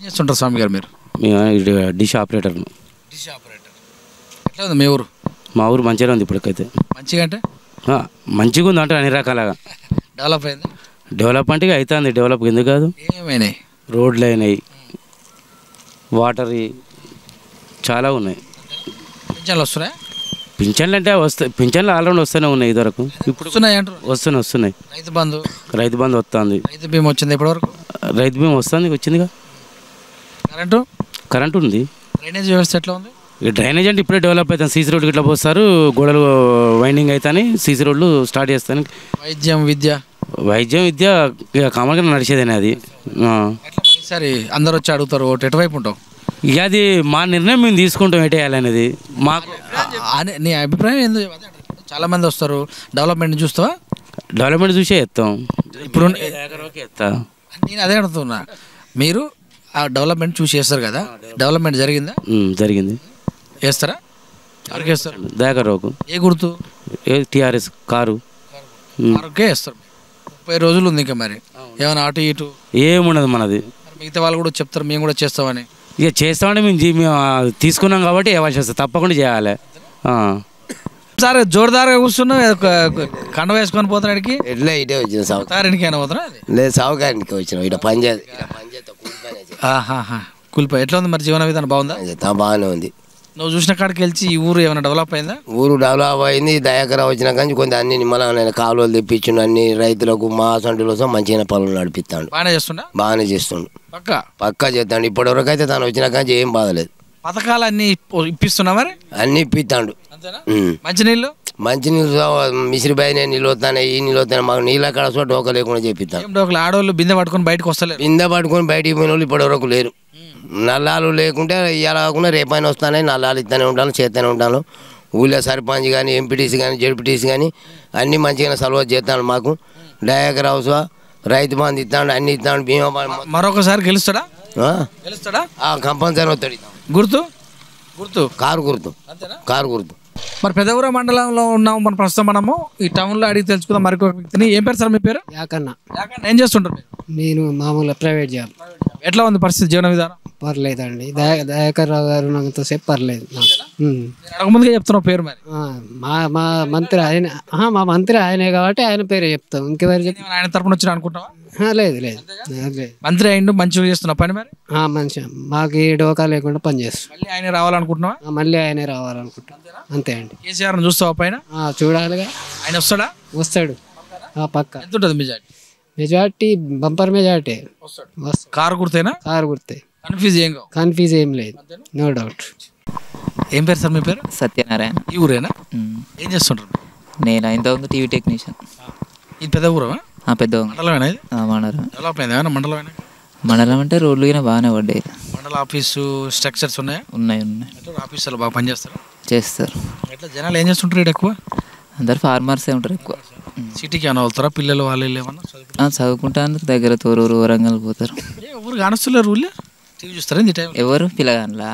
చేస్తుంటారు స్వామి గారు మీరు? మేము డిష్ ఆపరేటర్. Dish operator. ఎట్లా ఉంది మీ ఊరు? మా ఊరు మంచిగా ఉంది ఇప్పటికైతే. మంచిగా అంటే మంచిగా ఉంది అంటే అన్ని రకాలుగా. డెవలప్ అయింది? డెవలప్ అంటే అవుతుంది. డెవలప్ ఎందుకు కాదు? ఏమైనాయి? రోడ్లు అయినాయి, వాటర్ చాలా ఉన్నాయి. పింఛన్లు వస్తున్నాయి? పింఛన్లు అంటే వస్తాయి. పింఛన్లు ఆల్రౌండ్ వస్తూనే ఉన్నాయి. ఇదివరకు ఇప్పుడు వస్తున్నాయి అంటారు? వస్తున్నాయి. రైతు బంధు వస్తుంది. రైతు బీమా వచ్చింది ఇప్పటివరకు? రైతు బీమా వచ్చిందిగా. కరెంటు ఉంది. డ్రైనేజ్ వ్యవస్థ ఎట్లా ఉంది? డ్రైనేజ్ అంటే ఇప్పుడే డెవలప్ అవుతాను. సీసీ రోడ్లు ఇట్లా పోస్తారు, గోడలు వైండింగ్ అవుతాయి, సీసీ రోడ్లు స్టార్ట్ చేస్తాను. వైద్యం విద్య కామన్గా నడిచేదేనే అది. సరే, అందరు వచ్చి అడుగుతారు ఓటు ఎటువైపు ఉంటావు? ఇక అది మా నిర్ణయం మేము తీసుకుంటాం ఎటు వేయాలనేది. మాకు నీ అభిప్రాయం ఏందో? చాలా మంది వస్తారు, డెవలప్మెంట్ చూస్తావా? డెవలప్మెంట్ చూసే ఎత్తాం. ఇప్పుడు ఎత్తా. నేను అదే అడుగుతున్నా, మీరు ఆ డెవలప్మెంట్ చూసి చేస్తారు కదా, డెవలప్మెంట్ జరిగిందా? జరిగింది. వేస్తారా? ఎవరికి వేస్తారు? దయాకర్రావుకు. ఏ గుర్తు? TRS car. కారుకే వేస్తారు. 30 రోజులు ఉంది ఇంకా. మరి ఏమైనా అటు ఇటు ఏముండదు మనది. మిగతా వాళ్ళు కూడా చెప్తారు మేము కూడా చేస్తామని. ఇక చేస్తామంటే మేము తీసుకున్నాం కాబట్టి ఇవ్వాల్సి వస్తుంది, తప్పకుండా చేయాలి. సరే జోరుదారుగా కూర్చున్నాం, కండ వేసుకొని పోతాడికి ఎట్లా ఇటే వచ్చిన సావుకారికి అయినా పోతున్నా లేదు సావుకారికి వచ్చినాం ఇట పంచాయతీ కూలిపోయి ఎట్లా ఉంది మరి జీవన విధానం? బాగుందా? బాగానే ఉంది. నువ్వు చూసిన కాడికి వెళ్ళి ఈ ఊరు ఏమైనా డెవలప్ అయిందా? ఊరు డెవలప్ అయింది. దయాకర వచ్చిన కానీ కొంత అన్ని నిమ్మలమైన కాలువలు తెప్పించిండు, అన్ని రైతులకు మా సొంటిలో మంచిగా పనులు నడిపిస్తాడు. బాగానే చేస్తుండు, పక్కా చేస్తాడు. ఇప్పటివరకు అయితే తను వచ్చిన కానీ ఏం బాధలేదు. పథకాలు అన్ని ఇప్పిస్తున్నా మరి? అన్ని ఇప్పిస్తాడు. మంచినీళ్ళు మిసిరిబాయి నీళ్ళు వస్తాయి, ఈ నీళ్ళు వస్తాయి. మాకు నీళ్ళ కాడ చోట డోక లేకుండా చేపిస్తాను. ఆడవాళ్ళు బిందె పట్టుకొని బయటకు వస్తలేరు. బిందె పట్టుకొని బయటికి పోయిన వాళ్ళు ఇప్పటివరకు లేరు. నల్లాలు లేకుంటే ఇవాళ కాకుండా రేపైనా వస్తానే నల్లాలు ఇస్తూనే ఉంటాను, చేస్తూనే ఉంటాను. ఊళ్ళో సర్పంచ్ కానీ ఎంపీటీసీ కానీ జడ్పీటీసీ కానీ అన్నీ మంచిగానే సలవా చేస్తాను. మాకు డయాకర్ హౌస్ రైతు బంధు ఇస్తాడు, అన్ని ఇస్తాడు. బీమా మరొకసారి గెలుస్తాడా? కంపల్సరీ వస్తాడు. గుర్తు కారు గుర్తు. మరి పెద్దగూర మండలంలో ఉన్నాము మన ప్రస్తుతం. మనము ఈ టౌన్లో అడిగి తెలుసుకుందాం మరొక వ్యక్తిని. ఏం పేరు సార్ మీ పేరు? యాకన్న. ఏం చేస్తుంటారు? నేను మామూలుగా ప్రైవేట్ జాబ్. ఎట్లా ఉంది పరిస్థితి, జీవన విధానం? పర్లేదండి. దయాకర్ రావు గారు నాకు సేపు పర్లేదు. ముందుగా చెప్తున్నావు పేరు మరి? మా మంత్రి ఆయన, మా మంత్రి ఆయనే కాబట్టి ఆయన పేరే చెప్తాం. ఇంకెవరు చెప్తాం? ఆయన తరపున వచ్చిన అనుకుంటావా? లేదు. మంత్రి అయిండు, మంచిగా చేస్తున్నా పని మరి? మంచి మాకు ఏ డోకా లేకుండా పని చేస్తాం. మళ్ళీ ఆయన రావాలనుకుంటున్నావా? మళ్ళీ ఆయనే రావాలనుకుంటాం. అంతే అండి. కేసీఆర్ చూస్తావా పైన? చూడాలిగా. ఆయన వస్తాడు పక్క. ఎంత ఉంటుంది majority? Majority bumper majority. Car గుర్తేనా? కారు గుర్తే. కన్ఫ్యూజ్ ఏం లేదు, నో డౌట్. ఏం పేరు సార్ మీ పేరు? సత్యనారాయణ. ఈ ఊరేనా? ఏం చేస్తుంటారు? నేను ఇంతకుముందు టీవీ టెక్నీషియన్. ఇది పెద్ద ఊరా? పెద్ద మండలమేనా? మండలం. మండలం మండలం అంటే రోడ్లు అయినా బాగానే పడ్డాయి. మండల ఆఫీసు స్ట్రక్చర్స్ ఉన్నాయా? ఉన్నాయి. ఆఫీసులో బాగా పనిచేస్తారు? చేస్తారు. ఎట్లా జనాలు ఏం చేస్తుంటారు ఇక్కడ ఎక్కువ? అందరు ఫార్మర్సే ఉంటారు ఎక్కువ. సిటీకి ఏమైనా వెళ్తారా పిల్లలు? వాళ్ళు ఏమన్నా చదువుకుంటానికి దగ్గర తోరూరు వరంగల్ పోతారు. ఎవరు కానొస్తున్నారు ఊళ్ళో? టీవీ చూస్తారా? ఎవరు పిల్లగాన్లా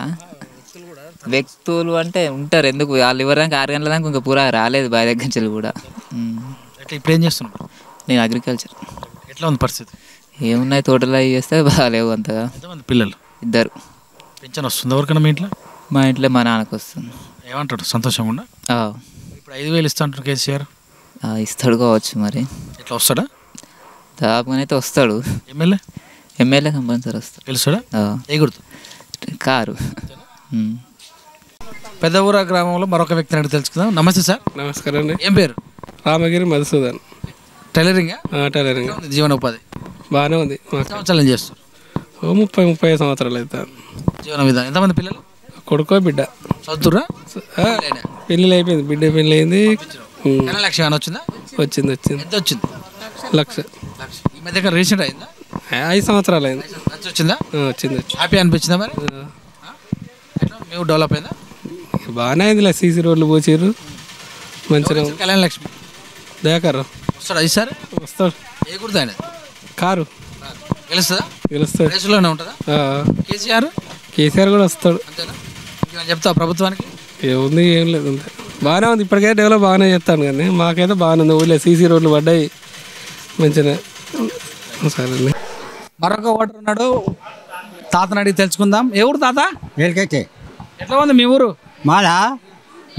వ్యక్తులు అంటే ఉంటారు. ఎందుకు వాళ్ళు ఇవ్వడానికి 6 గంటల దాకా ఇంకా పూరా రాలేదు బాయ్ దగ్గర నుంచి కూడా. ఇప్పుడు ఏం చేస్తున్నాడు? నేను అగ్రికల్చర్. ఎట్లా ఉంది పరిస్థితి? ఏమున్నాయి, తోటలు అవి చేస్తే బాగాలేవు అంతగా. పిల్లలు 2. పెన్షన్ వస్తుంది ఎవరికైనా మీ ఇంట్లో? మా ఇంట్లో మా నాన్నకు వస్తుంది. ఏమంటాడు సంతోషంగా? ఇప్పుడు 5,000 ఇస్తా అంటారు కేసీఆర్. ఇస్తాడు కావచ్చు మరి. ఎట్లా వస్తాడా? దాదాపుగానైతే వస్తాడు. ఎమ్మెల్యే కంపల్సరీ వస్తాడు. తెలుస్తాడా? ఏ గుర్తు? కారు. పెద్ద ఊర గ్రామంలో మరొక వ్యక్తిని అడిగి తెలుసుకుందాం. నమస్తే సార్. నమస్కారం అండి. ఏం పేరు? రామగిరి మధుసూదన్. టైలరింగ్. జీవనోపాధి బాగానే ఉంది. సంవత్సరాలు ఏం చేస్తారు? 30-35 సంవత్సరాలు అవుతాయి. జీవన విధానం. ఎంతమంది పిల్లలు? కొడుకో బిడ్డ. చదువుతురా? పెళ్ళి అయిపోయింది, బిడ్డ పెళ్ళి అయింది. లక్ష్యం వచ్చిందా? వచ్చింది. ఎంత వచ్చింది? 1,00,000. ఈ మధ్య రీసెంట్ అయిందా? 5 సంవత్సరాలు అయింది. వచ్చిందా? వచ్చింది. హ్యాపీ అనిపించిందా మరి? మేము డెవలప్ అయిందా? బాగానే అయిందిలే. సీసీ రోడ్లు పోసారు మంచిగా. కళ్యాణ లక్ష్మి. దయాకర్ వస్తాడు ఈసారి? వస్తాడు. ఏ గుర్తు ఆయన? కారు. గెలుస్తాడు. రేసులోనే ఉంటుందా? కేసీఆర్ కూడా వస్తాడు. అంతేనా? చెప్తావు ప్రభుత్వానికి? ఏముంది, ఏం లేదు, అంతే బాగానే ఉంది. ఇప్పటికైతే డెవలప్ బాగానే చేస్తాను కానీ మాకైతే బాగానే ఉంది. ఊళ్ళో సీసీ రోడ్లు పడ్డాయి మంచిగా. సరే. మరొక ఓటర్ ఉన్నాడు. తాతని అడిగి తెలుసుకుందాం. ఏ ఊరు తాత? వీళ్ళకైతే ఎట్లా ఉంది మీ ఊరు? మాదా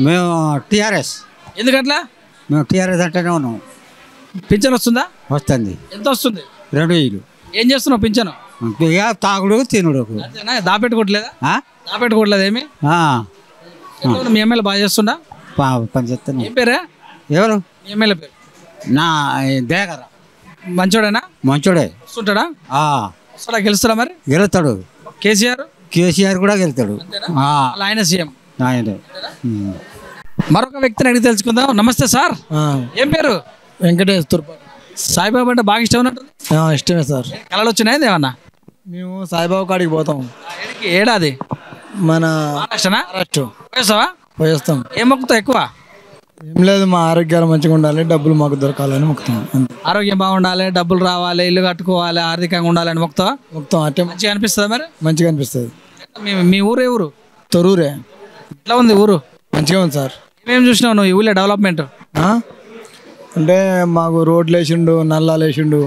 మేము టీఆర్ఎస్. ఎందుకట్లా? మేము టీఆర్ఎస్ అంటేనే ఉన్నాం. పింఛన్ వస్తుందా? వస్తుంది. ఎంత వస్తుంది? 2000. ఏం చేస్తున్నావు పింఛను? ఇక తాగుడు తినుడు. అంతేనా? దాపెట్టుకోవట్లేదా? దాపెట్టుకోవట్లేదు ఏమి? ఎట్లా ఉంది? మీ ఎమ్మెల్యే బాగా చేస్తుందా? పని చేస్తాను. ఏం పేరే? ఎవరు? మీ ఎమ్మెల్యే పేరు? నా దేగర. మంచోడేనా? మంచోడే. వస్తుంటాడా? వస్తాడా? గెలుస్తాడా మరి? గెలుస్తాడు. కేసీఆర్ కూడా గెలుస్తాడు. అలా ఆయన సీఎం. ఆయనే. మరొక వ్యక్తిని అడిగి తెలుసుకుందాం. నమస్తే సార్, ఏం పేరు? వెంకటేష్ తుర్పాటి. సాయిబాబా అంటే బాగా ఇష్టం ఉన్నట్టు. ఇష్టమే సార్. కళలు వచ్చినాయి ఏమన్నా? మేము సాయిబాబా కాడికి పోతాం. ఏడాది మన మహారాష్ట్ర పోయేస్తావా? పోయేస్తాం. ఏం మొక్కుతావు ఎక్కువ? ఏం లేదు, మా ఆరోగ్యాలు మంచిగా ఉండాలి, డబ్బులు మాకు దొరకాలని మొక్కుతాం అంతే. ఆరోగ్యం బాగుండాలి, డబ్బులు రావాలి, ఇల్లు కట్టుకోవాలి, ఆర్థికంగా ఉండాలని మొక్కుతావా? మొక్కుతాం. అంటే మంచిగా అనిపిస్తుందా మరి? మంచిగా అనిపిస్తుంది. మీ ఊరు ఏ ఊరు? తొర్రూరే. ఎట్లా ఉంది ఊరు? మంచిగా ఉంది సార్. ఏమేమి చూసినావు నువ్వు ఈ ఊళ్ళో డెవలప్మెంట్? అంటే మాకు రోడ్లు వేసిండు, నల్లాలు వేసిండు,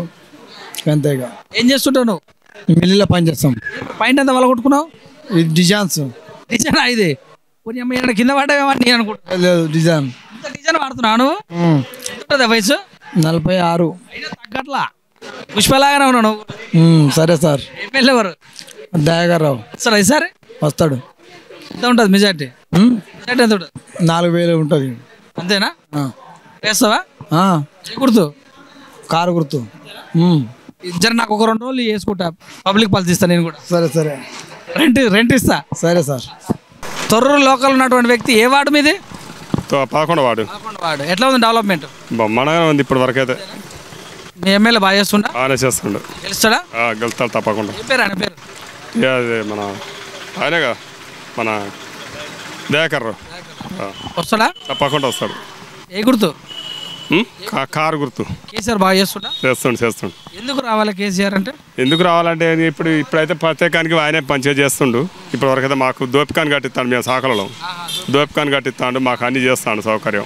అంతేగా. ఏం చేస్తుంటావు నువ్వు? మిల్లులో పని చేస్తాం. పైన ఎంత వల్ల కొట్టుకున్నావు? ఇది డిజైన్స్. డిజైన్ ఇది కింద పడ్డావేమని నేను అనుకుంటా. లేదు, డిజైన్. డిజైన్ వాడుతున్నాను. ఎంత వయసు? 46. అయినా తగ్గట్లా పుష్పలాగానే ఉన్నావు నువ్వు. సరే సార్. ఎమ్మెల్యే ఎవరు? దయాకర్రావు. సరే ఈసారి వస్తాడు. ఎంత ఉంటుంది మెజార్టీ? మెజార్టీ ఎంత ఉంటుంది? 4000 ఉంటుంది. అంతేనా? వేస్తావా? గుర్తు కారు గుర్తు. ఇద్దరు నాకు ఒక 2 రోజులు వేసుకుంటా, పబ్లిక్ పాలసీ ఇస్తా నేను కూడా. సరే సరే. రెంట్ ఇస్తా. సరే సార్. తొర్రూరు లోకల్ ఉన్నటువంటి వ్యక్తి. ఏ వార్డు మీది? 11వ వార్డు. ఎట్లా ఉంది డెవలప్మెంట్? బ్రహ్మాండంగా ఉంది ఇప్పటి వరకు అయితే. మీ ఎమ్మెల్యే బాగా చేస్తుండా? బాగానే చేస్తుండు. గెలుస్తాడా? గెలుస్తాడు తప్పకుండా. ఏ పేరు ఆయన పేరు? అదే మన ఆయనగా మన దయాకర్రావు. వస్తాడా? తప్పకుండా వస్తాడు. ఏ గుర్తు? కారు గుర్తు. కేసీఆర్ బాగా చేస్తుండా? చేస్తుండు. ఎందుకు రావాలి కేసీఆర్ అంటే? ఎందుకు రావాలంటే ఇప్పుడైతే ప్రత్యేకానికి ఆయనే పంచాయతీ చేస్తుండు. ఇప్పటి వరకు అయితే మాకు దోపికాన్ని కట్టిస్తాడు. మేము సాకలలో దోపికాన్ని కట్టిస్తాడు, మాకు అన్ని చేస్తాడు సౌకర్యం.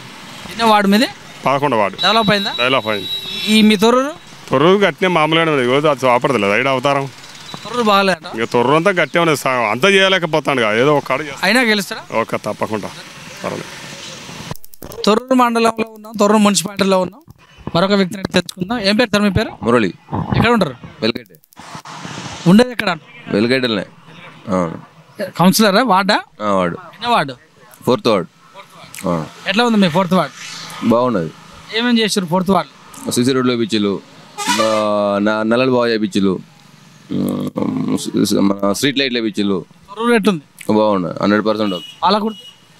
వార్డు మీది? 11వ వార్డు. డెవలప్ అయిందా? డెవలప్ అయింది. ఈ మీ తొర్రూరు గట్టినే మామూలుగానే ఉంది. రోజు అది చూపడలేదు. ఐదు అవతారం. తొర్రూరు బాగాలేదు. ఇక తొర్రూరు అంతా గట్టిగా ఉన్నది. అంతా చేయలేకపోతాడు కదా, ఏదో ఒక అయినా గెలుస్తాడా? ఓకే, తప్పకుండా. పర్వాలేదు. తొర్రూరు మండలంలో ఉన్నాం, తొర్రూరు మున్సిపాలిటీలో ఉన్నాం. మరొక వ్యక్తిని తెచ్చుకుందాం. ఏం పేరు సార్ మీ పేరు? మురళి. ఎక్కడ ఉంటారు? వెల్గడ్డ. ఉండేది ఎక్కడ? వెల్గడ్డలే. కౌన్సిలరా? వార్డా? వార్డు. ఎన్నో వార్డు? 4th ward. ఎట్లా ఉంది మీ 4th వార్డు? బాగున్నది. ఏమేమి చేస్తారు 4th వార్డు? సిసి రోడ్లో ఇప్పించు, నల్లలు బాగా చేయించు, మన స్ట్రీట్ లైట్లు ఇప్పించు. తొర్రూరు ఎట్టుంది? బాగున్నాయి. 100% ఓకే.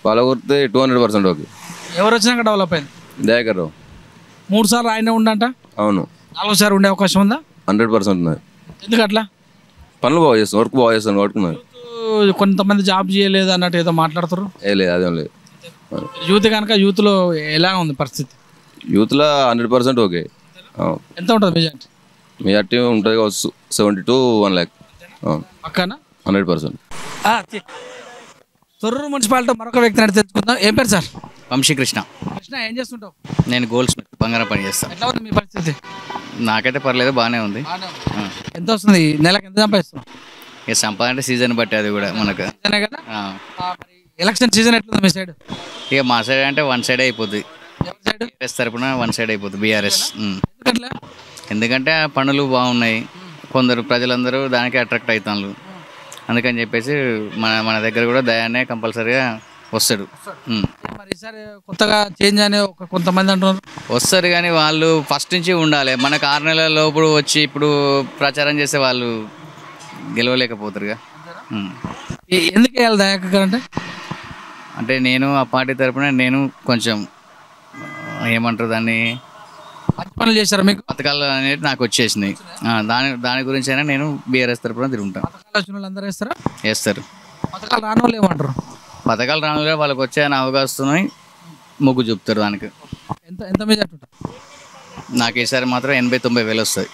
పాలకుర్తి 200% ఓకే. ఎవరు వచ్చినాక డెవలప్ అయింది? దయాకర్రావు. 3 సార్లు ఆయన ఉండంట. అవును. 4సారి ఉండే అవకాశం ఉందా? 100% ఉన్నది. ఎందుకు అట్లా? పనులు బాగా చేస్తాను, వర్క్ బాగా చేస్తాను కట్టుకున్నాను. కొంతమంది జాబ్ చేయలేదు అన్నట్టు ఏదో మాట్లాడుతారు. లేదు, అదేం లేదు. యూత్ కనుక యూత్లో ఎలా ఉంది పరిస్థితి? యూత్లో 100% ఓకే. ఎంత ఉంటుంది మెజార్టీ? మెజార్టీ ఉంటుంది కావచ్చు 70 to 1 lakh. పక్కన 100%. తొర్రూరు మున్సిపాలిటీ మరొక వ్యక్తిని అడిగి తెలుసుకుందాం. ఏం పేరు సార్? వంశీకృష్ణ. కృష్ణ, ఏం చేస్తుంటావు? నేను గోల్డ్ స్మిత్, బంగారం పని చేస్తాను. ఎట్లా ఉంది మీ పరిస్థితి? నాకైతే పర్లేదు, బాగానే ఉంది. ఎంత వస్తుంది నెలకు? ఎంత సంపాదిస్తాం? ఇక సంపాదంటే సీజన్ బట్టి అది కూడా మనకు. ఎలక్షన్ సీజన్ ఎట్లుంది మీ సైడ్? ఇక మా సైడ్ అంటే 1 సైడ్ అయిపోద్ది. బీఆర్ఎస్ తరపున 1 సైడ్ అయిపోతుంది. బీఆర్ఎస్. ఎందుకంటే పనులు బాగున్నాయి, కొందరు ప్రజలందరూ దానికి అట్రాక్ట్ అవుతారు. అందుకని చెప్పేసి మన దగ్గర కూడా దయానే కంపల్సరీగా వస్తాడు. కొత్తగా చేంజ్ అనే కొంతమంది అంటున్నారు. వస్తారు కానీ వాళ్ళు ఫస్ట్ నుంచి ఉండాలి. మనకు 6 నెలల లోపు వచ్చి ఇప్పుడు ప్రచారం చేసే వాళ్ళు గెలవలేకపోతారుగా. ఎందుకు వేయాలి దయాకర్ అంటే నేను ఆ పార్టీ తరపున నేను కొంచెం ఏమంటారు దాన్ని, పనులు చేశారు మీకు? పథకాలు అనేది నాకు వచ్చేసినాయి. దాని గురించి అయినా నేను బీఆర్ఎస్ తరపున తిరుగుతాను. వేస్తారు. పథకాలు రాని వాళ్ళు ఏమంటారు? పథకాలు రాని వాళ్ళు వాళ్ళకి వచ్చాయని అవకాశం మొగ్గు చూపుతారు దానికి. ఎంత మెజార్టీ? నాకు ఈసారి మాత్రం 80-90 వేలు వస్తాయి.